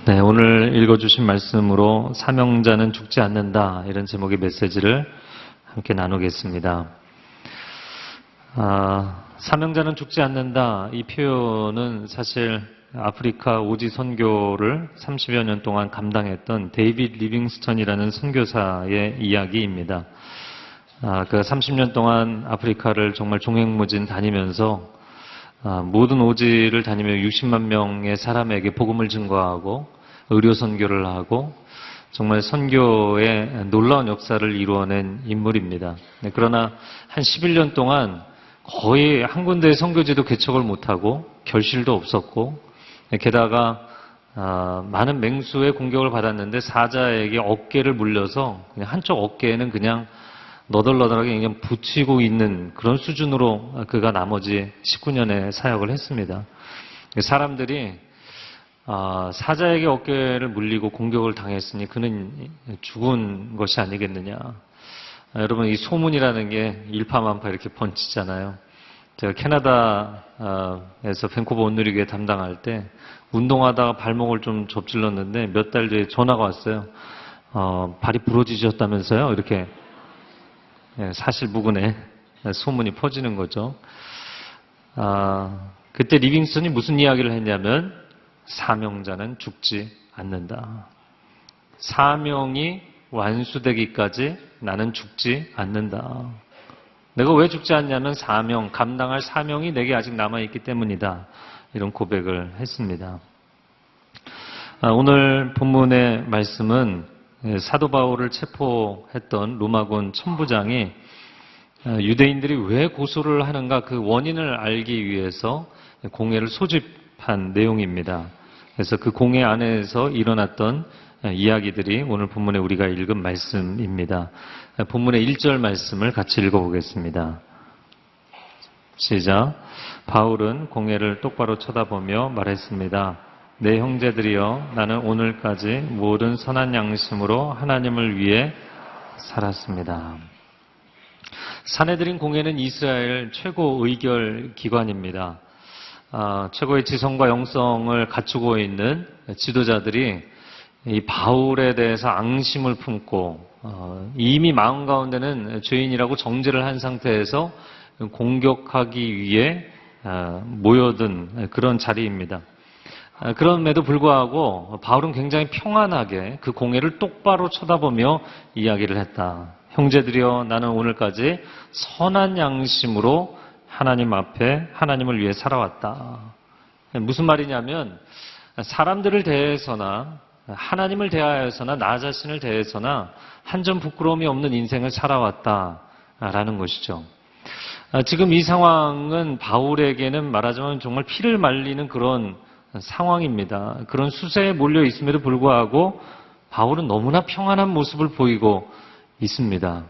네, 오늘 읽어주신 말씀으로 사명자는 죽지 않는다, 이런 제목의 메시지를 함께 나누겠습니다. 사명자는 죽지 않는다, 이 표현은 사실 아프리카 오지 선교를 30여 년 동안 감당했던 데이빗 리빙스턴이라는 선교사의 이야기입니다. 그 30년 동안 아프리카를 정말 종횡무진 다니면서 모든 오지를 다니며 60만 명의 사람에게 복음을 증거하고 의료 선교를 하고 정말 선교의 놀라운 역사를 이루어낸 인물입니다. 그러나 한 11년 동안 거의 한 군데의 선교지도 개척을 못하고 결실도 없었고, 게다가 많은 맹수의 공격을 받았는데 사자에게 어깨를 물려서 그냥 한쪽 어깨에는 그냥 너덜너덜하게 그냥 붙이고 있는 그런 수준으로 그가 나머지 19년의 사역을 했습니다. 사람들이 사자에게 어깨를 물리고 공격을 당했으니 그는 죽은 것이 아니겠느냐. 여러분, 이 소문이라는 게 일파만파 이렇게 번지잖아요. 제가 캐나다에서 밴쿠버 온누리교회 담당할 때 운동하다가 발목을 좀 접질렀는데 몇 달 뒤에 전화가 왔어요. 발이 부러지셨다면서요? 이렇게 사실무근의 소문이 퍼지는 거죠. 그때 리빙스턴이 무슨 이야기를 했냐면 사명자는 죽지 않는다. 사명이 완수되기까지 나는 죽지 않는다. 내가 왜 죽지 않냐면 감당할 사명이 내게 아직 남아있기 때문이다. 이런 고백을 했습니다. 오늘 본문의 말씀은 사도 바울을 체포했던 로마군 천부장이 유대인들이 왜 고소를 하는가 그 원인을 알기 위해서 공회를 소집한 내용입니다. 그래서 그 공회 안에서 일어났던 이야기들이 오늘 본문에 우리가 읽은 말씀입니다. 본문의 1절 말씀을 같이 읽어보겠습니다. 시작. 바울은 공회를 똑바로 쳐다보며 말했습니다. 내 형제들이여, 나는 오늘까지 모든 선한 양심으로 하나님을 위해 살았습니다. 사내들인 공회는 이스라엘 최고 의결 기관입니다. 최고의 지성과 영성을 갖추고 있는 지도자들이 이 바울에 대해서 앙심을 품고 이미 마음 가운데는 죄인이라고 정죄를 한 상태에서 공격하기 위해 모여든 그런 자리입니다. 그럼에도 불구하고 바울은 굉장히 평안하게 그 공회를 똑바로 쳐다보며 이야기를 했다. 형제들이여, 나는 오늘까지 선한 양심으로 하나님 앞에 하나님을 위해 살아왔다. 무슨 말이냐면 사람들을 대해서나 하나님을 대하여서나 나 자신을 대해서나 한 점 부끄러움이 없는 인생을 살아왔다라는 것이죠. 지금 이 상황은 바울에게는 말하자면 정말 피를 말리는 그런 상황입니다. 그런 수세에 몰려 있음에도 불구하고 바울은 너무나 평안한 모습을 보이고 있습니다.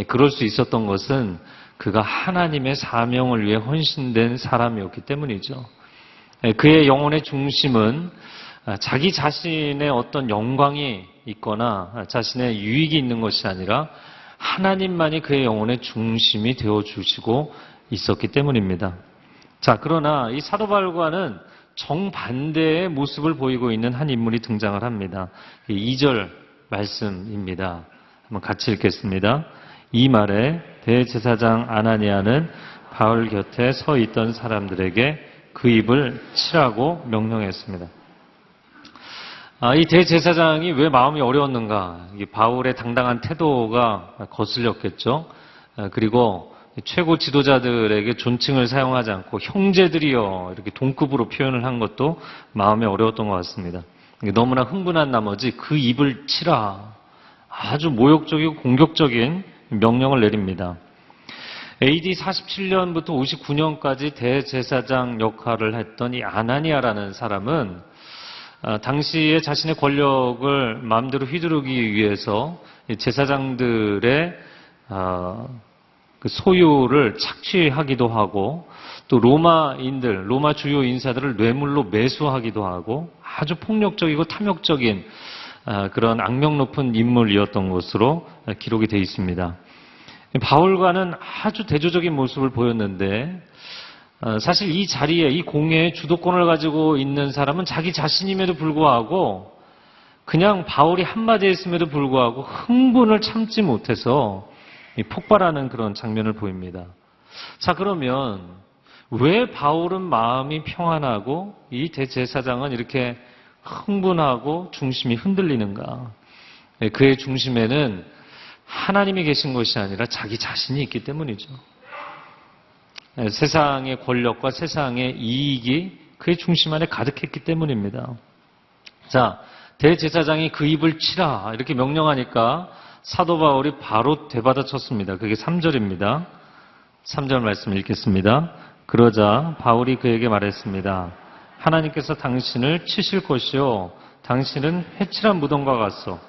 그럴 수 있었던 것은 그가 하나님의 사명을 위해 헌신된 사람이었기 때문이죠. 그의 영혼의 중심은 자기 자신의 어떤 영광이 있거나 자신의 유익이 있는 것이 아니라 하나님만이 그의 영혼의 중심이 되어주시고 있었기 때문입니다. 자, 그러나 이 사도 바울과는 정반대의 모습을 보이고 있는 한 인물이 등장을 합니다. 2절 말씀입니다. 한번 같이 읽겠습니다. 이 말에 대제사장 아나니아는 바울 곁에 서 있던 사람들에게 그 입을 치라고 명령했습니다. 이 대제사장이 왜 마음이 어려웠는가? 바울의 당당한 태도가 거슬렸겠죠. 그리고 최고 지도자들에게 존칭을 사용하지 않고 형제들이여 이렇게 동급으로 표현을 한 것도 마음에 어려웠던 것 같습니다. 너무나 흥분한 나머지 그 입을 치라, 아주 모욕적이고 공격적인 명령을 내립니다. AD 47년부터 59년까지 대제사장 역할을 했던 이 아나니아라는 사람은 당시에 자신의 권력을 마음대로 휘두르기 위해서 제사장들의 그 소유를 착취하기도 하고 또 로마 주요 인사들을 뇌물로 매수하기도 하고 아주 폭력적이고 탐욕적인 그런 악명 높은 인물이었던 것으로 기록이 되어 있습니다. 바울과는 아주 대조적인 모습을 보였는데 사실 이 자리에 이 공회의 주도권을 가지고 있는 사람은 자기 자신임에도 불구하고 그냥 바울이 한마디 했음에도 불구하고 흥분을 참지 못해서 폭발하는 그런 장면을 보입니다. 자, 그러면 왜 바울은 마음이 평안하고 이 대제사장은 이렇게 흥분하고 중심이 흔들리는가? 그의 중심에는 하나님이 계신 것이 아니라 자기 자신이 있기 때문이죠. 세상의 권력과 세상의 이익이 그의 중심 안에 가득했기 때문입니다. 자, 대제사장이 그 입을 치라 이렇게 명령하니까 사도 바울이 바로 되받아쳤습니다. 그게 3절입니다. 3절 말씀 읽겠습니다. 그러자 바울이 그에게 말했습니다. 하나님께서 당신을 치실 것이요 당신은 회칠한 무덤과 같소.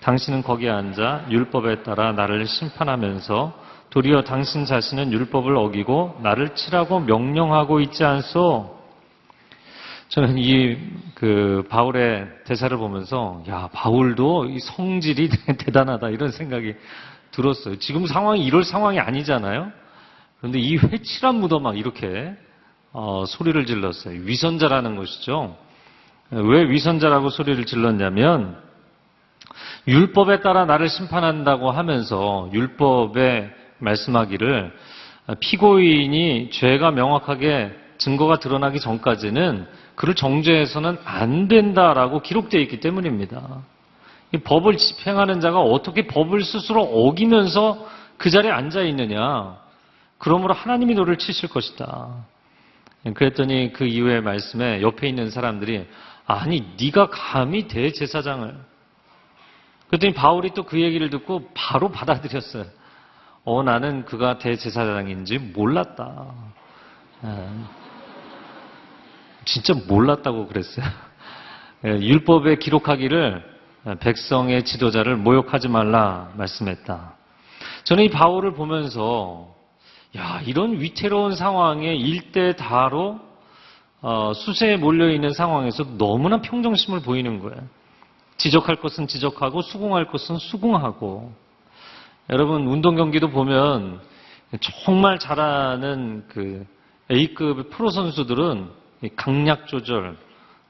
당신은 거기에 앉아 율법에 따라 나를 심판하면서 도리어 당신 자신은 율법을 어기고 나를 치라고 명령하고 있지 않소? 저는 바울의 대사를 보면서, 야, 바울도 이 성질이 대단하다, 이런 생각이 들었어요. 지금 상황이 이럴 상황이 아니잖아요? 그런데 이 회칠한 무덤 막 이렇게, 소리를 질렀어요. 위선자라는 것이죠. 왜 위선자라고 소리를 질렀냐면, 율법에 따라 나를 심판한다고 하면서 율법에 말씀하기를 피고인이 죄가 명확하게 증거가 드러나기 전까지는 그를 정죄해서는 안 된다라고 기록되어 있기 때문입니다. 이 법을 집행하는 자가 어떻게 법을 스스로 어기면서 그 자리에 앉아 있느냐. 그러므로 하나님이 너를 치실 것이다. 그랬더니 그 이후의 말씀에 옆에 있는 사람들이 아니 네가 감히 대제사장을. 그랬더니 바울이 또 그 얘기를 듣고 바로 받아들였어요. 나는 그가 대제사장인지 몰랐다. 진짜 몰랐다고 그랬어요. 율법에 기록하기를 백성의 지도자를 모욕하지 말라 말씀했다. 저는 이 바울을 보면서 야, 이런 위태로운 상황에 일대다로 수세에 몰려있는 상황에서 너무나 평정심을 보이는 거예요. 지적할 것은 지적하고 수긍할 것은 수긍하고. 여러분 운동 경기도 보면 정말 잘하는 그 A급 프로 선수들은 강약 조절,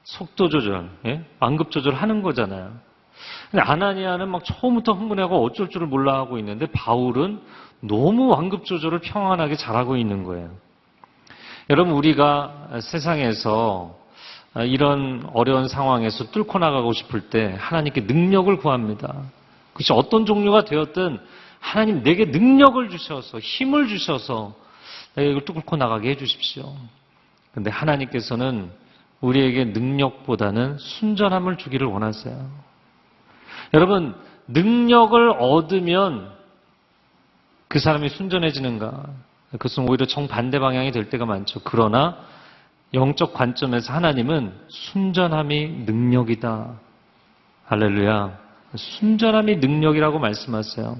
속도 조절, 완급 조절하는 거잖아요. 근데 아나니아는 막 처음부터 흥분하고 어쩔 줄을 몰라 하고 있는데 바울은 너무 완급 조절을 평안하게 잘하고 있는 거예요. 여러분 우리가 세상에서 이런 어려운 상황에서 뚫고 나가고 싶을 때 하나님께 능력을 구합니다. 그것이 어떤 종류가 되었든 하나님 내게 능력을 주셔서 힘을 주셔서 내가 이걸 뚫고 나가게 해주십시오. 그런데 하나님께서는 우리에게 능력보다는 순전함을 주기를 원하세요. 여러분 능력을 얻으면 그 사람이 순전해지는가? 그것은 오히려 정반대 방향이 될 때가 많죠. 그러나 영적 관점에서 하나님은 순전함이 능력이다. 할렐루야. 순전함이 능력이라고 말씀하세요.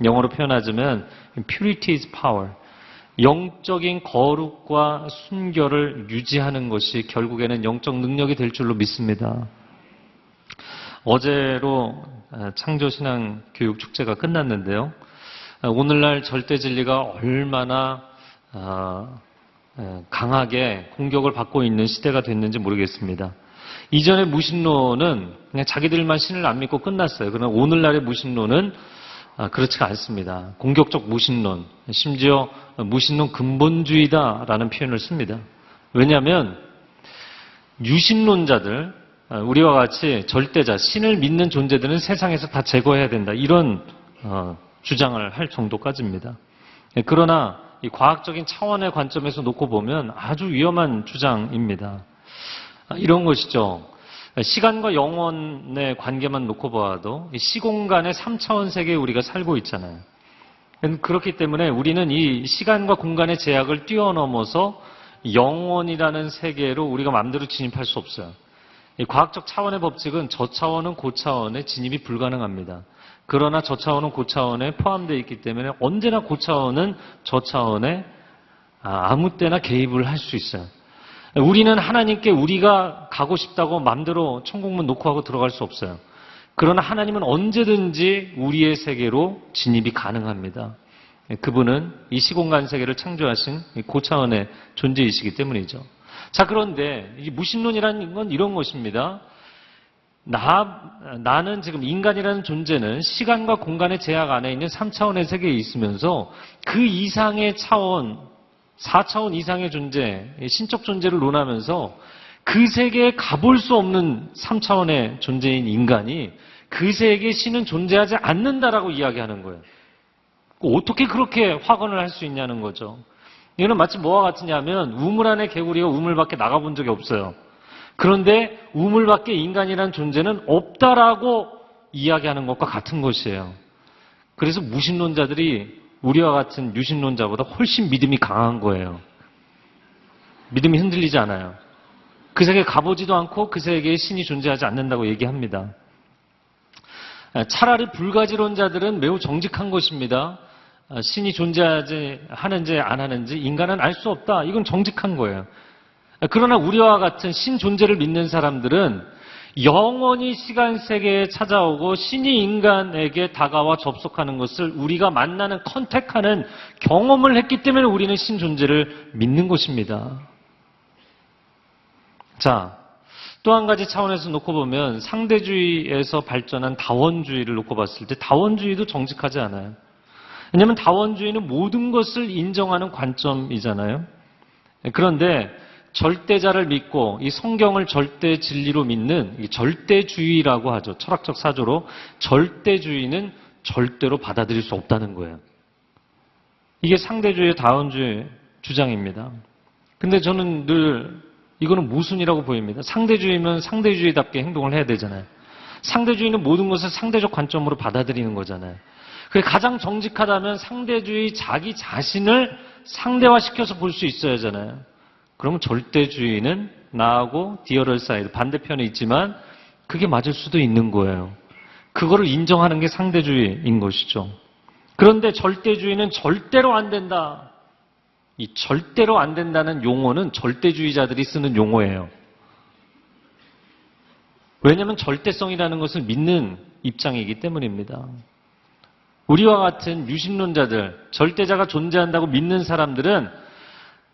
영어로 표현하자면 purity is power. 영적인 거룩과 순결을 유지하는 것이 결국에는 영적 능력이 될 줄로 믿습니다. 어제로 창조신앙교육축제가 끝났는데요. 오늘날 절대진리가 얼마나 강하게 공격을 받고 있는 시대가 됐는지 모르겠습니다. 이전의 무신론은 그냥 자기들만 신을 안 믿고 끝났어요. 그러나 오늘날의 무신론은 그렇지가 않습니다. 공격적 무신론, 심지어 무신론 근본주의다라는 표현을 씁니다. 왜냐하면 유신론자들, 우리와 같이 절대자, 신을 믿는 존재들은 세상에서 다 제거해야 된다. 이런 주장을 할 정도까지입니다. 그러나 이 과학적인 차원의 관점에서 놓고 보면 아주 위험한 주장입니다. 이런 것이죠. 시간과 영혼의 관계만 놓고 봐도 시공간의 3차원 세계에 우리가 살고 있잖아요. 그렇기 때문에 우리는 이 시간과 공간의 제약을 뛰어넘어서 영혼이라는 세계로 우리가 마음대로 진입할 수 없어요. 이 과학적 차원의 법칙은 저차원은 고차원에 진입이 불가능합니다. 그러나 저차원은 고차원에 포함되어 있기 때문에 언제나 고차원은 저차원에 아무 때나 개입을 할 수 있어요. 우리는 하나님께 우리가 가고 싶다고 마음대로 천국문 놓고 하고 들어갈 수 없어요. 그러나 하나님은 언제든지 우리의 세계로 진입이 가능합니다. 그분은 이 시공간 세계를 창조하신 고차원의 존재이시기 때문이죠. 자, 그런데 이 무신론이라는 건 이런 것입니다. 나는 지금 인간이라는 존재는 시간과 공간의 제약 안에 있는 3차원의 세계에 있으면서 그 이상의 차원, 4차원 이상의 존재, 신적 존재를 논하면서 그 세계에 가볼 수 없는 3차원의 존재인 인간이 그 세계에 신은 존재하지 않는다라고 이야기하는 거예요. 어떻게 그렇게 확언을 할 수 있냐는 거죠. 이거는 마치 뭐와 같으냐면 우물 안에 개구리가 우물 밖에 나가본 적이 없어요. 그런데 우물 밖에 인간이라는 존재는 없다라고 이야기하는 것과 같은 것이에요. 그래서 무신론자들이 우리와 같은 유신론자보다 훨씬 믿음이 강한 거예요. 믿음이 흔들리지 않아요. 그 세계에 가보지도 않고 그 세계에 신이 존재하지 않는다고 얘기합니다. 차라리 불가지론자들은 매우 정직한 것입니다. 신이 존재하지 하는지 안 하는지 인간은 알 수 없다. 이건 정직한 거예요. 그러나 우리와 같은 신 존재를 믿는 사람들은 영원히 시간 세계에 찾아오고 신이 인간에게 다가와 접속하는 것을 우리가 만나는 컨택하는 경험을 했기 때문에 우리는 신 존재를 믿는 것입니다. 자, 또 한 가지 차원에서 놓고 보면 상대주의에서 발전한 다원주의를 놓고 봤을 때 다원주의도 정직하지 않아요. 왜냐하면 다원주의는 모든 것을 인정하는 관점이잖아요. 그런데 절대자를 믿고 이 성경을 절대 진리로 믿는 이 절대주의라고 하죠. 철학적 사조로 절대주의는 절대로 받아들일 수 없다는 거예요. 이게 상대주의의 다원주의 주장입니다. 근데 저는 늘 이거는 모순이라고 보입니다. 상대주의면 상대주의답게 행동을 해야 되잖아요. 상대주의는 모든 것을 상대적 관점으로 받아들이는 거잖아요. 그게 가장 정직하다면 상대주의 자기 자신을 상대화시켜서 볼 수 있어야 하잖아요. 그러면 절대주의는 나하고 디어럴 사이드 반대편에 있지만 그게 맞을 수도 있는 거예요. 그거를 인정하는 게 상대주의인 것이죠. 그런데 절대주의는 절대로 안 된다. 이 절대로 안 된다는 용어는 절대주의자들이 쓰는 용어예요. 왜냐하면 절대성이라는 것을 믿는 입장이기 때문입니다. 우리와 같은 유신론자들, 절대자가 존재한다고 믿는 사람들은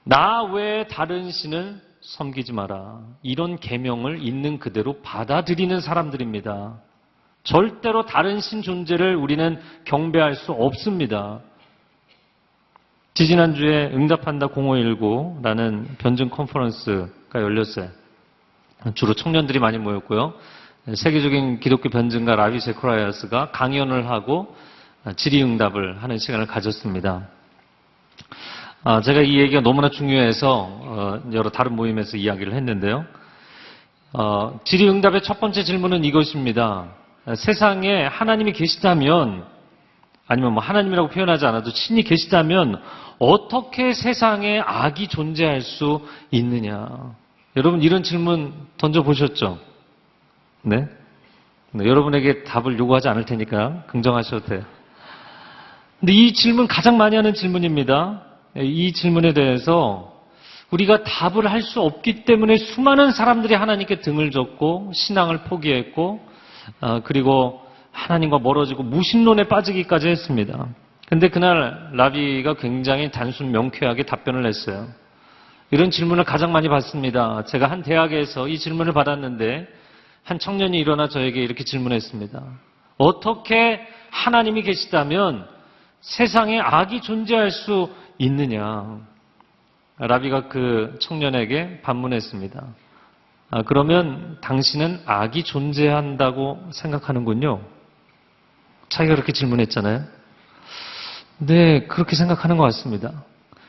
나 외에 다른 신을 섬기지 마라. 이런 계명을 있는 그대로 받아들이는 사람들입니다. 절대로 다른 신 존재를 우리는 경배할 수 없습니다. 지지난주에 응답한다 0519라는 변증 컨퍼런스가 열렸어요. 주로 청년들이 많이 모였고요. 세계적인 기독교 변증가 라비 제코라이아스가 강연을 하고 질의응답을 하는 시간을 가졌습니다. 제가 이 얘기가 너무나 중요해서 여러 다른 모임에서 이야기를 했는데요. 질의응답의 첫 번째 질문은 이것입니다. 세상에 하나님이 계시다면, 아니면 뭐 하나님이라고 표현하지 않아도 신이 계시다면 어떻게 세상에 악이 존재할 수 있느냐? 여러분 이런 질문 던져보셨죠? 네? 여러분에게 답을 요구하지 않을 테니까 긍정하셔도 돼요. 근데 이 질문 가장 많이 하는 질문입니다. 이 질문에 대해서 우리가 답을 할 수 없기 때문에 수많은 사람들이 하나님께 등을 졌고 신앙을 포기했고 그리고 하나님과 멀어지고 무신론에 빠지기까지 했습니다. 근데 그날 라비가 굉장히 단순 명쾌하게 답변을 했어요. 이런 질문을 가장 많이 받습니다. 제가 한 대학에서 이 질문을 받았는데 한 청년이 일어나 저에게 이렇게 질문했습니다. 어떻게 하나님이 계시다면 세상에 악이 존재할 수 있느냐? 라비가 그 청년에게 반문했습니다. 그러면 당신은 악이 존재한다고 생각하는군요. 자기가 그렇게 질문했잖아요. 네, 그렇게 생각하는 것 같습니다.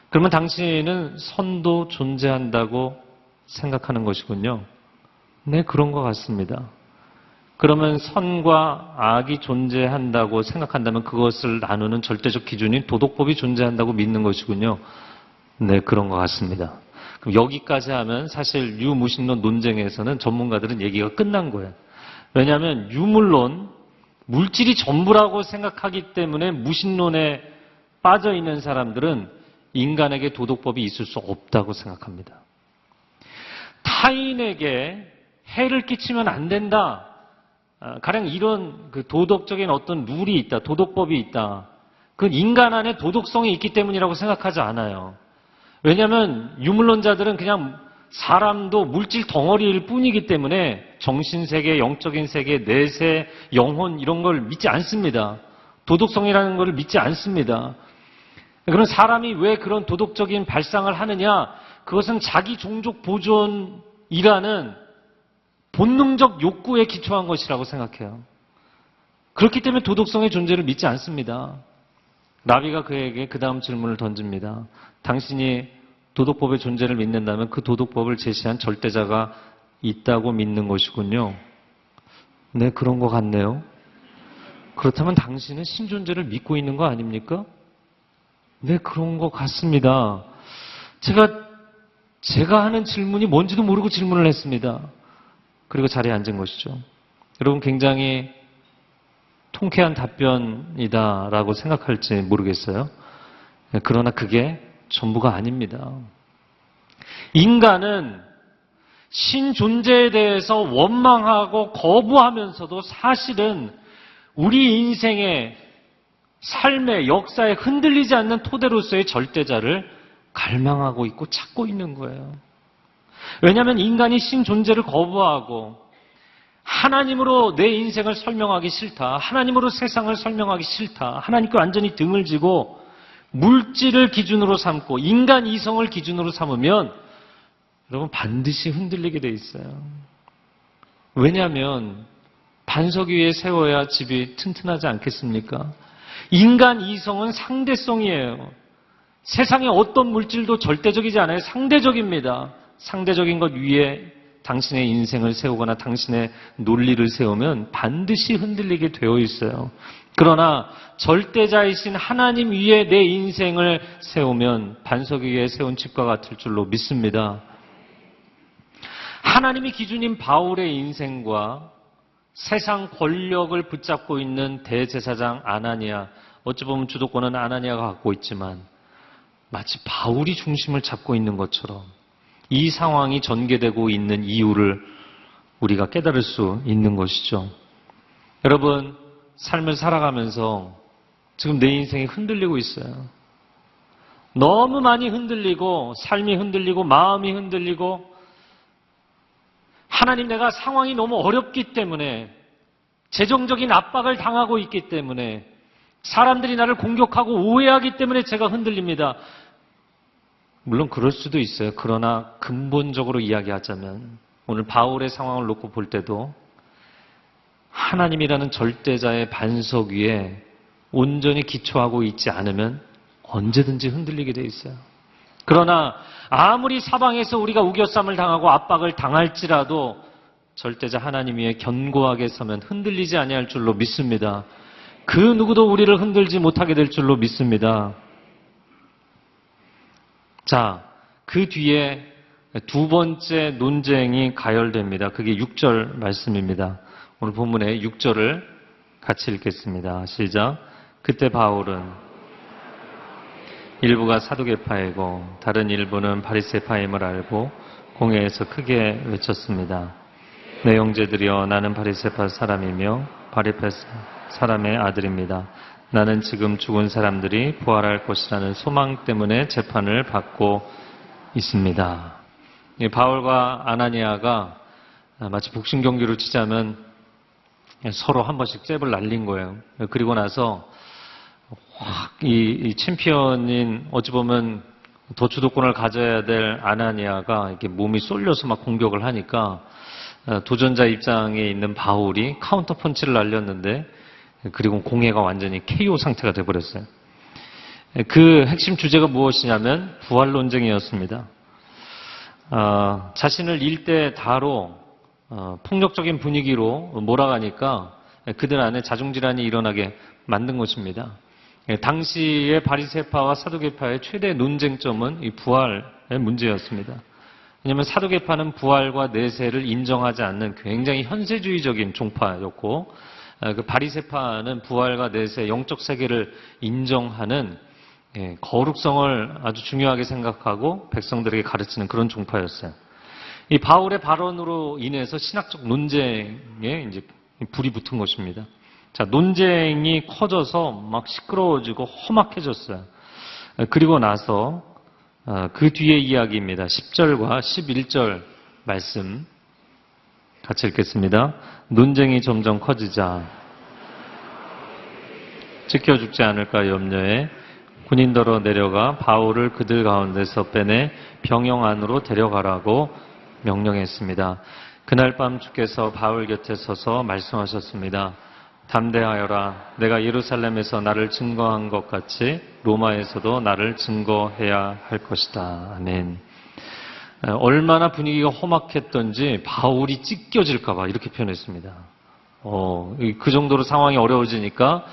그러면 당신은 선도 존재한다고 생각하는 것이군요. 네, 그런 것 같습니다. 그러면 선과 악이 존재한다고 생각한다면 그것을 나누는 절대적 기준인 도덕법이 존재한다고 믿는 것이군요. 네, 그런 것 같습니다. 그럼 여기까지 하면 사실 유무신론 논쟁에서는 전문가들은 얘기가 끝난 거예요. 왜냐하면 유물론, 물질이 전부라고 생각하기 때문에 무신론에 빠져 있는 사람들은 인간에게 도덕법이 있을 수 없다고 생각합니다. 타인에게 해를 끼치면 안 된다. 가령 이런 그 도덕적인 어떤 룰이 있다, 도덕법이 있다. 그건 인간 안에 도덕성이 있기 때문이라고 생각하지 않아요. 왜냐하면 유물론자들은 그냥 사람도 물질 덩어리일 뿐이기 때문에 정신세계, 영적인 세계, 내세, 영혼 이런 걸 믿지 않습니다. 도덕성이라는 걸 믿지 않습니다. 그런 사람이 왜 그런 도덕적인 발상을 하느냐? 그것은 자기 종족 보존이라는 본능적 욕구에 기초한 것이라고 생각해요. 그렇기 때문에 도덕성의 존재를 믿지 않습니다. 라비가 그에게 그 다음 질문을 던집니다. 당신이 도덕법의 존재를 믿는다면 그 도덕법을 제시한 절대자가 있다고 믿는 것이군요. 네, 그런 것 같네요. 그렇다면 당신은 신존재를 믿고 있는 거 아닙니까? 네, 그런 것 같습니다. 제가 하는 질문이 뭔지도 모르고 질문을 했습니다. 그리고 자리에 앉은 것이죠. 여러분 굉장히 통쾌한 답변이다라고 생각할지 모르겠어요. 그러나 그게 전부가 아닙니다. 인간은 신 존재에 대해서 원망하고 거부하면서도 사실은 우리 인생의 삶의 역사에 흔들리지 않는 토대로서의 절대자를 갈망하고 있고 찾고 있는 거예요. 왜냐하면 인간이 신 존재를 거부하고 하나님으로 내 인생을 설명하기 싫다. 하나님으로 세상을 설명하기 싫다. 하나님께 완전히 등을 지고 물질을 기준으로 삼고 인간 이성을 기준으로 삼으면 여러분 반드시 흔들리게 돼 있어요. 왜냐하면 반석 위에 세워야 집이 튼튼하지 않겠습니까? 인간 이성은 상대성이에요. 세상의 어떤 물질도 절대적이지 않아요. 상대적입니다. 상대적인 것 위에 당신의 인생을 세우거나 당신의 논리를 세우면 반드시 흔들리게 되어 있어요. 그러나 절대자이신 하나님 위에 내 인생을 세우면 반석 위에 세운 집과 같을 줄로 믿습니다. 하나님이 기준인 바울의 인생과 세상 권력을 붙잡고 있는 대제사장 아나니아, 어찌 보면 주도권은 아나니아가 갖고 있지만 마치 바울이 중심을 잡고 있는 것처럼 이 상황이 전개되고 있는 이유를 우리가 깨달을 수 있는 것이죠. 여러분, 삶을 살아가면서 지금 내 인생이 흔들리고 있어요. 너무 많이 흔들리고 삶이 흔들리고 마음이 흔들리고 하나님 내가 상황이 너무 어렵기 때문에 재정적인 압박을 당하고 있기 때문에 사람들이 나를 공격하고 오해하기 때문에 제가 흔들립니다. 물론 그럴 수도 있어요. 그러나 근본적으로 이야기하자면 오늘 바울의 상황을 놓고 볼 때도 하나님이라는 절대자의 반석 위에 온전히 기초하고 있지 않으면 언제든지 흔들리게 돼 있어요. 그러나 아무리 사방에서 우리가 우겨쌈을 당하고 압박을 당할지라도 절대자 하나님 위에 견고하게 서면 흔들리지 아니할 줄로 믿습니다. 그 누구도 우리를 흔들지 못하게 될 줄로 믿습니다. 자, 그 뒤에 두 번째 논쟁이 가열됩니다. 그게 6절 말씀입니다. 오늘 본문의 6절을 같이 읽겠습니다. 시작. 그때 바울은 일부가 사두개파이고 다른 일부는 바리새파임을 알고 공회에서 크게 외쳤습니다. 내 형제들이여, 나는 바리새파 사람이며 바리새파 사람의 아들입니다. 나는 지금 죽은 사람들이 부활할 것이라는 소망 때문에 재판을 받고 있습니다. 바울과 아나니아가 마치 복싱 경기로 치자면 서로 한 번씩 잽을 날린 거예요. 그리고 나서 확 이 챔피언인 어찌 보면 더 주도권을 가져야 될 아나니아가 이렇게 몸이 쏠려서 막 공격을 하니까 도전자 입장에 있는 바울이 카운터 펀치를 날렸는데 그리고 공회가 완전히 KO 상태가 돼버렸어요. 그 핵심 주제가 무엇이냐면 부활 논쟁이었습니다. 자신을 일대 다로 폭력적인 분위기로 몰아가니까 그들 안에 자중질환이 일어나게 만든 것입니다. 당시의 바리새파와 사두개파의 최대 논쟁점은 이 부활의 문제였습니다. 왜냐하면 사두개파는 부활과 내세를 인정하지 않는 굉장히 현세주의적인 종파였고 그 바리새파는 부활과 내세, 영적 세계를 인정하는 거룩성을 아주 중요하게 생각하고 백성들에게 가르치는 그런 종파였어요. 이 바울의 발언으로 인해서 신학적 논쟁에 이제 불이 붙은 것입니다. 자, 논쟁이 커져서 막 시끄러워지고 험악해졌어요. 그리고 나서 그 뒤의 이야기입니다. 10절과 11절 말씀 같이 읽겠습니다. 논쟁이 점점 커지자 찢겨 죽지 않을까 염려해 군인더러 내려가 바울을 그들 가운데서 빼내 병영 안으로 데려가라고 명령했습니다. 그날 밤 주께서 바울 곁에 서서 말씀하셨습니다. 담대하여라. 내가 예루살렘에서 나를 증거한 것 같이 로마에서도 나를 증거해야 할 것이다. 아멘. 얼마나 분위기가 험악했던지 바울이 찢겨질까 봐 이렇게 표현했습니다. 그 정도로 상황이 어려워지니까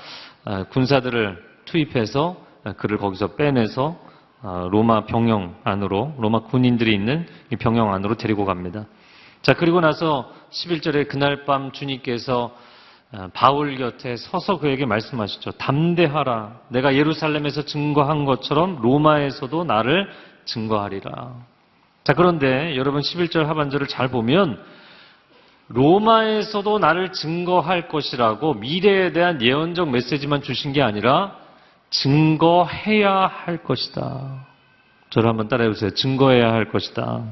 군사들을 투입해서 그를 거기서 빼내서 로마 병영 안으로, 로마 군인들이 있는 병영 안으로 데리고 갑니다. 자, 그리고 나서 11절에 그날 밤 주님께서 바울 곁에 서서 그에게 말씀하시죠. 담대하라. 내가 예루살렘에서 증거한 것처럼 로마에서도 나를 증거하리라. 자, 그런데 여러분 11절 하반절을 잘 보면 로마에서도 나를 증거할 것이라고 미래에 대한 예언적 메시지만 주신 게 아니라 증거해야 할 것이다. 저를 한번 따라해 보세요. 증거해야 할 것이다.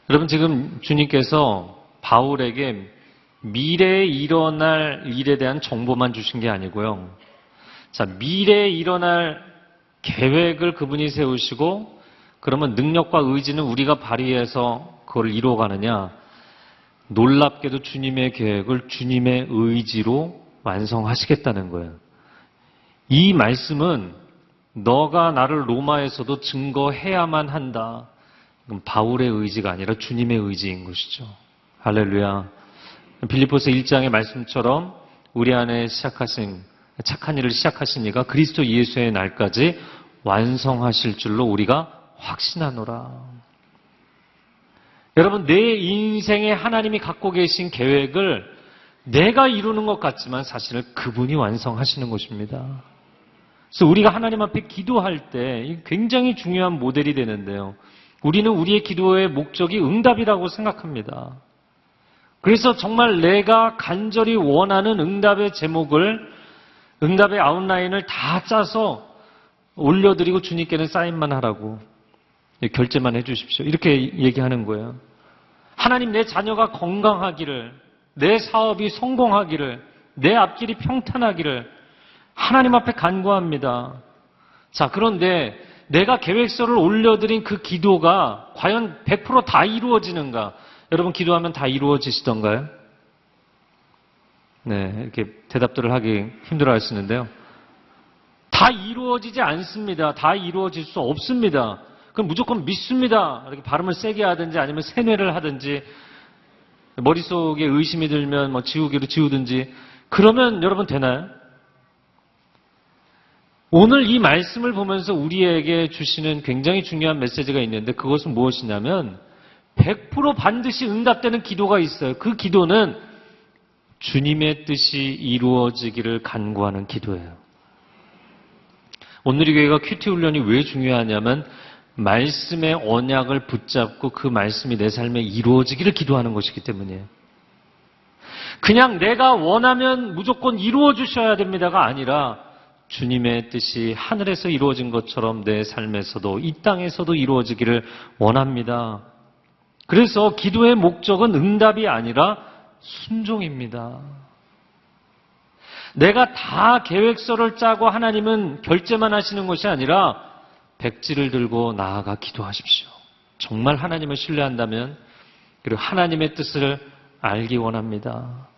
여러분 지금 주님께서 바울에게 미래에 일어날 일에 대한 정보만 주신 게 아니고요. 자, 미래에 일어날 계획을 그분이 세우시고 그러면 능력과 의지는 우리가 발휘해서 그걸 이루어가느냐? 놀랍게도 주님의 계획을 주님의 의지로 완성하시겠다는 거예요. 이 말씀은 너가 나를 로마에서도 증거해야만 한다. 이건 바울의 의지가 아니라 주님의 의지인 것이죠. 할렐루야. 빌립보서 1장의 말씀처럼 우리 안에 시작하신 착한 일을 시작하신 이가 그리스도 예수의 날까지 완성하실 줄로 우리가 확신하노라. 여러분, 내 인생에 하나님이 갖고 계신 계획을 내가 이루는 것 같지만 사실은 그분이 완성하시는 것입니다. 그래서 우리가 하나님 앞에 기도할 때 굉장히 중요한 모델이 되는데요. 우리는 우리의 기도의 목적이 응답이라고 생각합니다. 그래서 정말 내가 간절히 원하는 응답의 제목을, 응답의 아웃라인을 다 짜서 올려드리고 주님께는 사인만 하라고, 결제만 해주십시오. 이렇게 얘기하는 거예요. 하나님, 내 자녀가 건강하기를, 내 사업이 성공하기를, 내 앞길이 평탄하기를 하나님 앞에 간구합니다. 자, 그런데 내가 계획서를 올려드린 그 기도가 과연 100% 다 이루어지는가? 여러분 기도하면 다 이루어지시던가요? 네, 이렇게 대답들을 하기 힘들어 하시는데요. 다 이루어지지 않습니다. 다 이루어질 수 없습니다. 그럼 무조건 믿습니다. 이렇게 발음을 세게 하든지 아니면 세뇌를 하든지 머릿속에 의심이 들면 뭐 지우개로 지우든지 그러면 여러분 되나요? 오늘 이 말씀을 보면서 우리에게 주시는 굉장히 중요한 메시지가 있는데 그것은 무엇이냐면 100% 반드시 응답되는 기도가 있어요. 그 기도는 주님의 뜻이 이루어지기를 간구하는 기도예요. 오늘 이 교회가 큐티 훈련이 왜 중요하냐면 말씀의 언약을 붙잡고 그 말씀이 내 삶에 이루어지기를 기도하는 것이기 때문이에요. 그냥 내가 원하면 무조건 이루어 주셔야 됩니다가 아니라 주님의 뜻이 하늘에서 이루어진 것처럼 내 삶에서도 이 땅에서도 이루어지기를 원합니다. 그래서 기도의 목적은 응답이 아니라 순종입니다. 내가 다 계획서를 짜고 하나님은 결제만 하시는 것이 아니라 백지를 들고 나아가 기도하십시오. 정말 하나님을 신뢰한다면 그리고 하나님의 뜻을 알기 원합니다.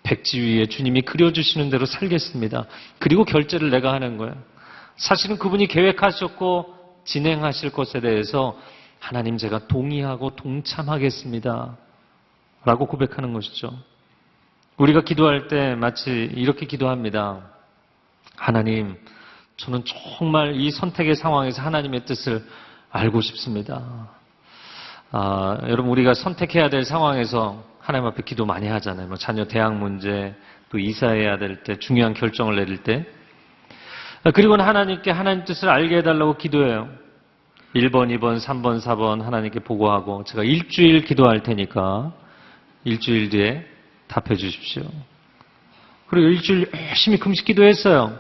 백지 위에 주님이 그려주시는 대로 살겠습니다. 그리고 결제를 내가 하는 거예요. 사실은 그분이 계획하셨고 진행하실 것에 대해서 하나님 제가 동의하고 동참하겠습니다. 라고 고백하는 것이죠. 우리가 기도할 때 마치 이렇게 기도합니다. 하나님, 저는 정말 이 선택의 상황에서 하나님의 뜻을 알고 싶습니다. 여러분 우리가 선택해야 될 상황에서 하나님 앞에 기도 많이 하잖아요. 뭐 자녀 대학 문제, 또 이사해야 될 때, 중요한 결정을 내릴 때. 그리고는 하나님께 하나님 뜻을 알게 해달라고 기도해요. 1번, 2번, 3번, 4번 하나님께 보고하고 제가 일주일 기도할 테니까 일주일 뒤에 답해 주십시오. 그리고 일주일 열심히 금식 기도했어요.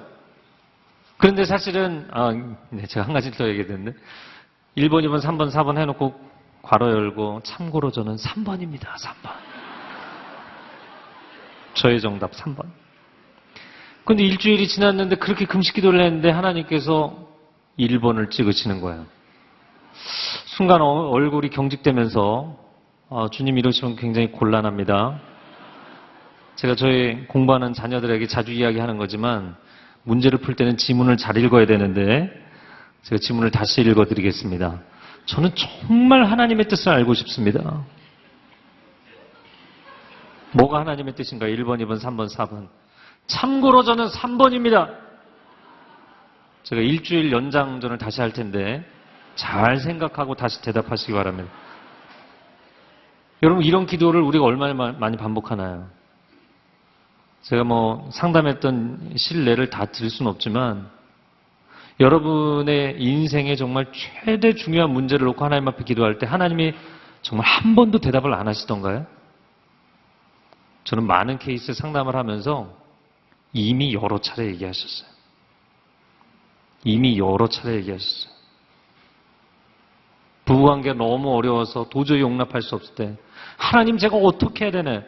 그런데 사실은, 네, 제가 한 가지 더 얘기했는데, 1번, 2번, 3번, 4번 해놓고 괄호 열고, 참고로 저는 3번입니다, 3번. 저의 정답 3번. 근데 일주일이 지났는데 그렇게 금식 기도를 했는데 하나님께서 1번을 찍으시는 거예요. 순간 얼굴이 경직되면서, 주님 이러시면 굉장히 곤란합니다. 제가 저희 공부하는 자녀들에게 자주 이야기하는 거지만, 문제를 풀 때는 지문을 잘 읽어야 되는데, 제가 지문을 다시 읽어드리겠습니다. 저는 정말 하나님의 뜻을 알고 싶습니다. 뭐가 하나님의 뜻인가? 1번, 2번, 3번, 4번. 참고로 저는 3번입니다. 제가 일주일 연장전을 다시 할 텐데 잘 생각하고 다시 대답하시기 바랍니다. 여러분, 이런 기도를 우리가 얼마나 많이 반복하나요? 제가 상담했던 실례를 다 드릴 수는 없지만, 여러분의 인생에 정말 최대 중요한 문제를 놓고 하나님 앞에 기도할 때 하나님이 정말 한 번도 대답을 안 하시던가요? 저는 많은 케이스 상담을 하면서 이미 여러 차례 얘기하셨어요. 이미 여러 차례 얘기하셨어요. 부부관계가 너무 어려워서 도저히 용납할 수 없을 때, 하나님 제가 어떻게 해야 되네?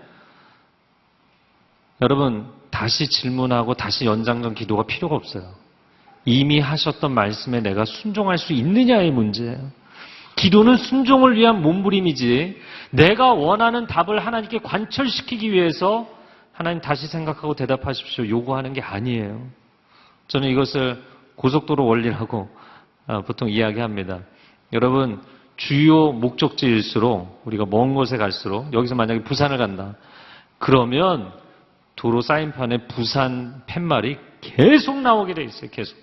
여러분, 다시 질문하고 다시 연장전 기도가 필요가 없어요. 이미 하셨던 말씀에 내가 순종할 수 있느냐의 문제예요. 기도는 순종을 위한 몸부림이지, 내가 원하는 답을 하나님께 관철시키기 위해서 하나님 다시 생각하고 대답하십시오 요구하는 게 아니에요. 저는 이것을 고속도로 원리라고 보통 이야기합니다. 여러분, 주요 목적지일수록, 우리가 먼 곳에 갈수록, 여기서 만약에 부산을 간다 그러면 도로 사인판에 부산 팻말이 계속 나오게 돼 있어요. 계속.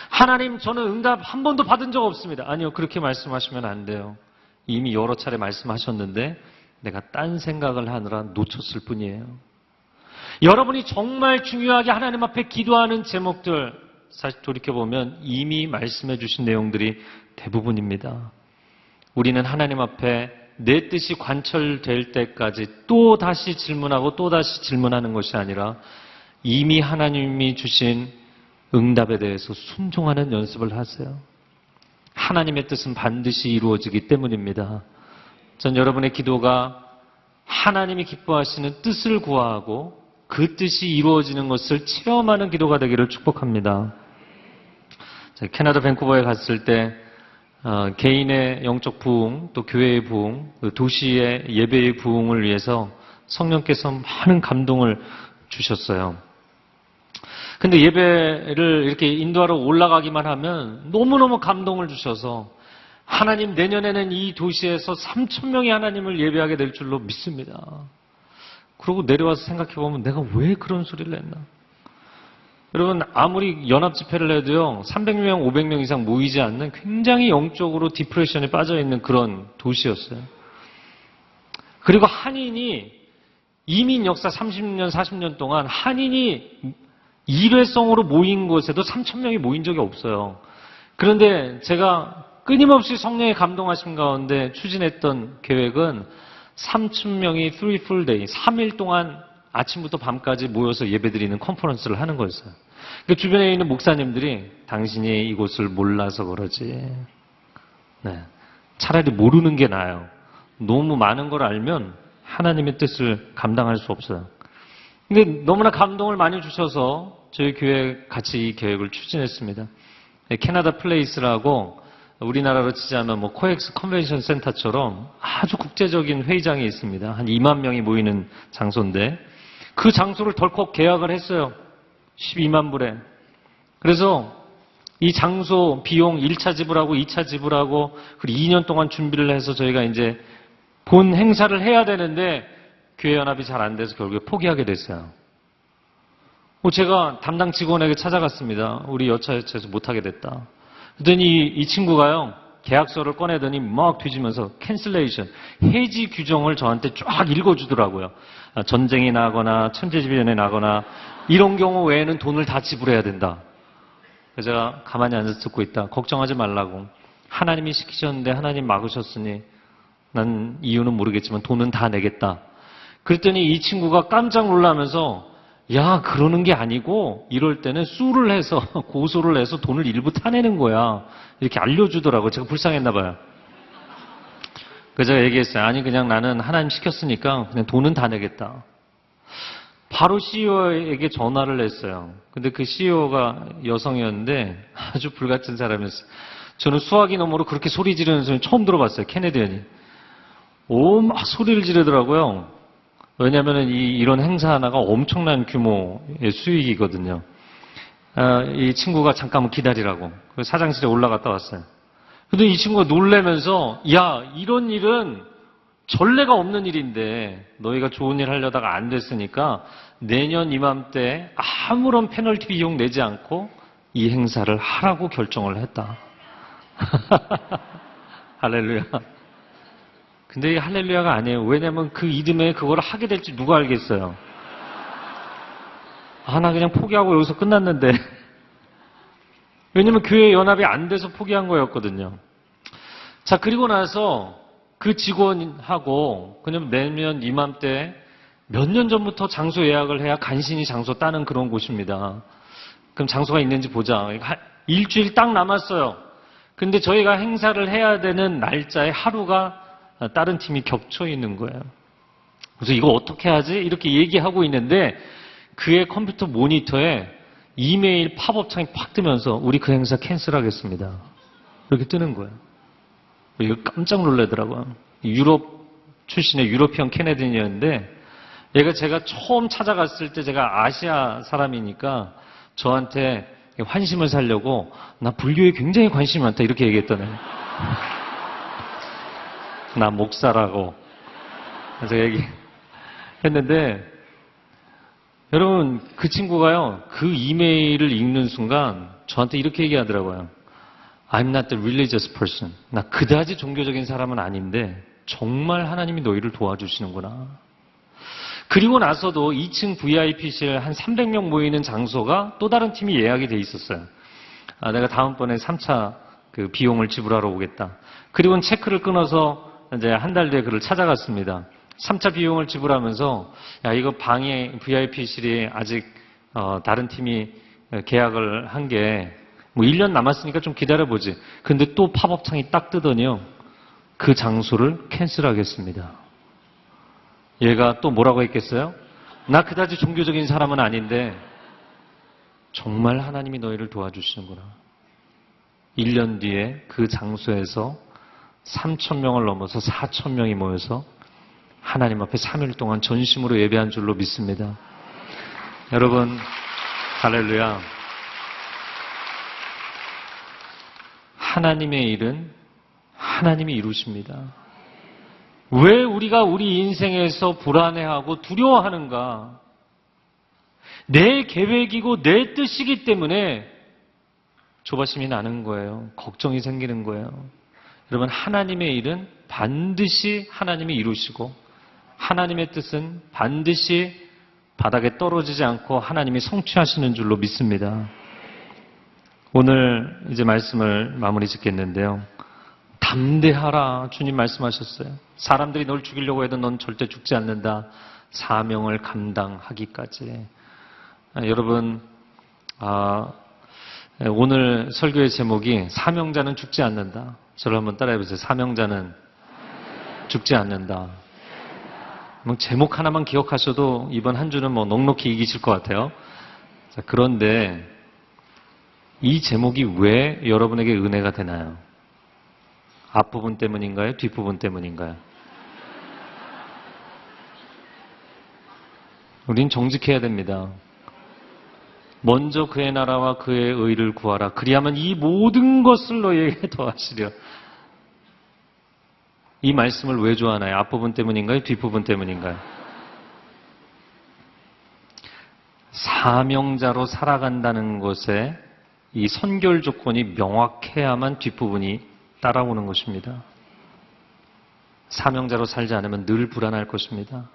하나님, 저는 응답 한 번도 받은 적 없습니다. 아니요, 그렇게 말씀하시면 안 돼요. 이미 여러 차례 말씀하셨는데 내가 딴 생각을 하느라 놓쳤을 뿐이에요. 여러분이 정말 중요하게 하나님 앞에 기도하는 제목들, 사실 돌이켜보면 이미 말씀해 주신 내용들이 대부분입니다. 우리는 하나님 앞에 내 뜻이 관철될 때까지 또 다시 질문하고 또 다시 질문하는 것이 아니라 이미 하나님이 주신 응답에 대해서 순종하는 연습을 하세요. 하나님의 뜻은 반드시 이루어지기 때문입니다. 전 여러분의 기도가 하나님이 기뻐하시는 뜻을 구하고 그 뜻이 이루어지는 것을 체험하는 기도가 되기를 축복합니다. 제가 캐나다 밴쿠버에 갔을 때 개인의 영적 부흥, 또 교회의 부흥, 도시의 예배의 부흥을 위해서 성령께서 많은 감동을 주셨어요. 근데 예배를 이렇게 인도하러 올라가기만 하면 너무너무 감동을 주셔서 하나님, 내년에는 이 도시에서 3,000명이 하나님을 예배하게 될 줄로 믿습니다. 그러고 내려와서 생각해보면 내가 왜 그런 소리를 했나? 여러분, 아무리 연합 집회를 해도요, 300명, 500명 이상 모이지 않는 굉장히 영적으로 디프레션에 빠져있는 그런 도시였어요. 그리고 한인이 이민 역사 30년, 40년 동안 한인이 일회성으로 모인 곳에도 3,000명이 모인 적이 없어요. 그런데 제가 끊임없이 성령의 감동하심 가운데 추진했던 계획은 3,000명이 3 full day, 3일 동안 아침부터 밤까지 모여서 예배드리는 컨퍼런스를 하는 거였어요. 그 주변에 있는 목사님들이 당신이 이곳을 몰라서 그러지. 네. 차라리 모르는 게 나아요. 너무 많은 걸 알면 하나님의 뜻을 감당할 수 없어요. 근데 너무나 감동을 많이 주셔서 저희 교회 같이 이 계획을 추진했습니다. 캐나다 플레이스라고 우리나라로 치자면 코엑스 컨벤션 센터처럼 아주 국제적인 회의장이 있습니다. 한 2만 명이 모이는 장소인데 그 장소를 덜컥 계약을 했어요. 12만 불에. 그래서 이 장소 비용 1차 지불하고 2차 지불하고 그리고 2년 동안 준비를 해서 저희가 이제 본 행사를 해야 되는데 교회 연합이 잘 안 돼서 결국에 포기하게 됐어요. 제가 담당 직원에게 찾아갔습니다. 우리 여차여차해서 못하게 됐다. 그랬더니 이 친구가요, 계약서를 꺼내더니 막 뒤지면서 캔슬레이션, 해지 규정을 저한테 쫙 읽어주더라고요. 전쟁이 나거나 천재지변이 나거나 이런 경우 외에는 돈을 다 지불해야 된다. 그래서 제가 가만히 앉아서 듣고 있다. 걱정하지 말라고. 하나님이 시키셨는데 하나님 막으셨으니 난 이유는 모르겠지만 돈은 다 내겠다. 그랬더니 이 친구가 깜짝 놀라면서 야, 그러는 게 아니고 이럴 때는 수를 해서 고소를 해서 돈을 일부 타내는 거야. 이렇게 알려주더라고요. 제가 불쌍했나 봐요. 그래서 제가 얘기했어요. 아니 그냥 나는 하나님 시켰으니까 그냥 돈은 다 내겠다. 바로 CEO에게 전화를 했어요. 근데 그 CEO가 여성이었는데 아주 불같은 사람이었어요. 저는 수화기 너머로 그렇게 소리 지르는 소리 처음 들어봤어요. 케네디언이. 막 소리를 지르더라고요. 왜냐하면 이런 행사 하나가 엄청난 규모의 수익이거든요. 이 친구가 잠깐만 기다리라고. 사장실에 올라갔다 왔어요. 근데 이 친구가 놀래면서 야, 이런 일은 전례가 없는 일인데 너희가 좋은 일 하려다가 안 됐으니까 내년 이맘때 아무런 페널티 비용 내지 않고 이 행사를 하라고 결정을 했다. 할렐루야. 근데 이게 할렐루야가 아니에요. 왜냐면 그 이듬해 그걸 하게 될지 누가 알겠어요. 나 그냥 포기하고 여기서 끝났는데. 왜냐면 교회 연합이 안 돼서 포기한 거였거든요. 자, 그리고 나서 그 직원하고 그냥 내년 이맘때 몇 년 전부터 장소 예약을 해야 간신히 장소 따는 그런 곳입니다. 그럼 장소가 있는지 보자. 일주일 딱 남았어요. 근데 저희가 행사를 해야 되는 날짜에 하루가 다른 팀이 겹쳐 있는 거예요. 그래서 이거 어떻게 하지? 이렇게 얘기하고 있는데 그의 컴퓨터 모니터에 이메일 팝업 창이 팍 뜨면서 우리 그 행사 캔슬하겠습니다. 이렇게 뜨는 거예요. 이거 깜짝 놀라더라고요. 유럽 출신의 유러피언 캐네디언이었는데 얘가 제가 처음 찾아갔을 때 제가 아시아 사람이니까 저한테 환심을 사려고 나 불교에 굉장히 관심이 많다 이렇게 얘기했더니 나 목사라고 그래서 얘기했는데 여러분 그 친구가요 그 이메일을 읽는 순간 저한테 이렇게 얘기하더라고요. I'm not the religious person. 나 그다지 종교적인 사람은 아닌데 정말 하나님이 너희를 도와주시는구나. 그리고 나서도 2층 VIP실 한 300명 모이는 장소가 또 다른 팀이 예약이 돼 있었어요. 내가 다음번에 3차 그 비용을 지불하러 오겠다. 그리고는 체크를 끊어서 이제 한 달 뒤에 그를 찾아갔습니다. 3차 비용을 지불하면서 야 이거 방에 VIP실이 아직 다른 팀이 계약을 한 게 뭐 1년 남았으니까 좀 기다려보지. 근데 또 팝업창이 딱 뜨더니요. 그 장소를 캔슬하겠습니다. 얘가 또 뭐라고 했겠어요? 나 그다지 종교적인 사람은 아닌데 정말 하나님이 너희를 도와주시는구나. 1년 뒤에 그 장소에서 3,000명을 넘어서 4,000명이 모여서 하나님 앞에 3일 동안 전심으로 예배한 줄로 믿습니다. 여러분 할렐루야. 하나님의 일은 하나님이 이루십니다. 왜 우리가 우리 인생에서 불안해하고 두려워하는가? 내 계획이고 내 뜻이기 때문에 조바심이 나는 거예요. 걱정이 생기는 거예요. 여러분 하나님의 일은 반드시 하나님이 이루시고 하나님의 뜻은 반드시 바닥에 떨어지지 않고 하나님이 성취하시는 줄로 믿습니다. 오늘 이제 말씀을 마무리 짓겠는데요. 담대하라 주님 말씀하셨어요. 사람들이 널 죽이려고 해도 넌 절대 죽지 않는다. 사명을 감당하기까지. 여러분 오늘 설교의 제목이 사명자는 죽지 않는다. 저를 한번 따라해보세요. 사명자는 죽지 않는다. 제목 하나만 기억하셔도 이번 한 주는 뭐 넉넉히 이기실 것 같아요. 자, 그런데 이 제목이 왜 여러분에게 은혜가 되나요? 앞부분 때문인가요? 뒷부분 때문인가요? 우린 정직해야 됩니다. 먼저 그의 나라와 그의 의를 구하라. 그리하면 이 모든 것을 너희에게 더하시려. 이 말씀을 왜 좋아하나요? 앞부분 때문인가요? 뒷부분 때문인가요? 사명자로 살아간다는 것에 이 선결 조건이 명확해야만 뒷부분이 따라오는 것입니다. 사명자로 살지 않으면 늘 불안할 것입니다.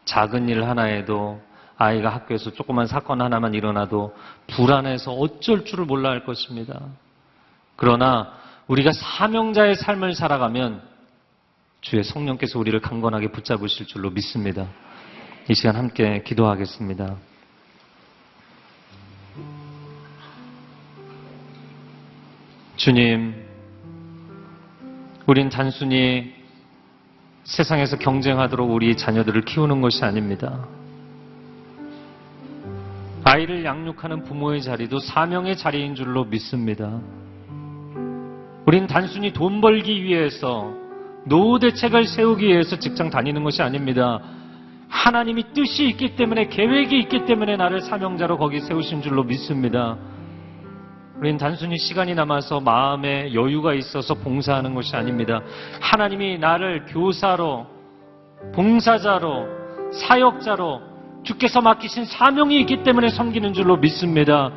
작은 일 하나에도 아이가 학교에서 조그만 사건 하나만 일어나도 불안해서 어쩔 줄을 몰라 할 것입니다. 그러나 우리가 사명자의 삶을 살아가면 주의 성령께서 우리를 강건하게 붙잡으실 줄로 믿습니다. 이 시간 함께 기도하겠습니다. 주님, 우린 단순히 세상에서 경쟁하도록 우리 자녀들을 키우는 것이 아닙니다. 아이를 양육하는 부모의 자리도 사명의 자리인 줄로 믿습니다. 우린 단순히 돈 벌기 위해서, 노후 대책을 세우기 위해서 직장 다니는 것이 아닙니다. 하나님이 뜻이 있기 때문에, 계획이 있기 때문에 나를 사명자로 거기 세우신 줄로 믿습니다. 우린 단순히 시간이 남아서 마음에 여유가 있어서 봉사하는 것이 아닙니다. 하나님이 나를 교사로, 봉사자로, 사역자로 주께서 맡기신 사명이 있기 때문에 섬기는 줄로 믿습니다.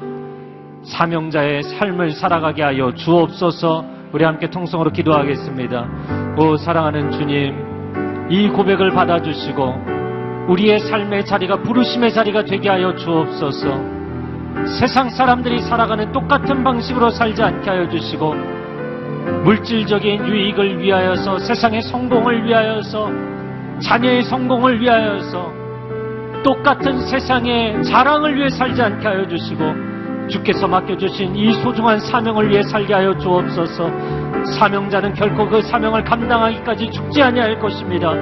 사명자의 삶을 살아가게 하여 주옵소서. 우리 함께 통성으로 기도하겠습니다. 오 사랑하는 주님, 이 고백을 받아주시고 우리의 삶의 자리가 부르심의 자리가 되게 하여 주옵소서. 세상 사람들이 살아가는 똑같은 방식으로 살지 않게 하여 주시고, 물질적인 유익을 위하여서, 세상의 성공을 위하여서, 자녀의 성공을 위하여서, 똑같은 세상의 자랑을 위해 살지 않게 하여 주시고, 주께서 맡겨주신 이 소중한 사명을 위해 살게 하여 주옵소서. 사명자는 결코 그 사명을 감당하기까지 죽지 아니할 것입니다.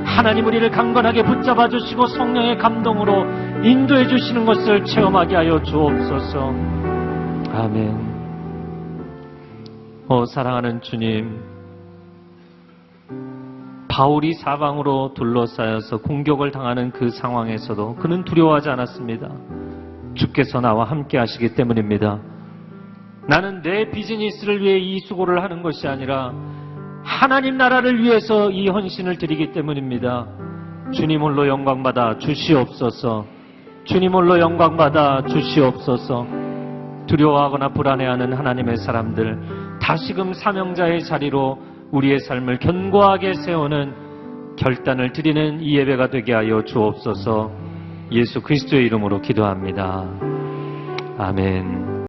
하나님 우리를 강건하게 붙잡아 주시고 성령의 감동으로 인도해 주시는 것을 체험하게 하여 주옵소서. 아멘. 사랑하는 주님, 바울이 사방으로 둘러싸여서 공격을 당하는 그 상황에서도 그는 두려워하지 않았습니다. 주께서 나와 함께 하시기 때문입니다. 나는 내 비즈니스를 위해 이 수고를 하는 것이 아니라 하나님 나라를 위해서 이 헌신을 드리기 때문입니다. 주님 홀로 영광받아 주시옵소서. 주님 홀로 영광받아 주시옵소서. 두려워하거나 불안해하는 하나님의 사람들, 다시금 사명자의 자리로 우리의 삶을 견고하게 세우는 결단을 드리는 이 예배가 되게 하여 주옵소서. 예수 그리스도의 이름으로 기도합니다. 아멘.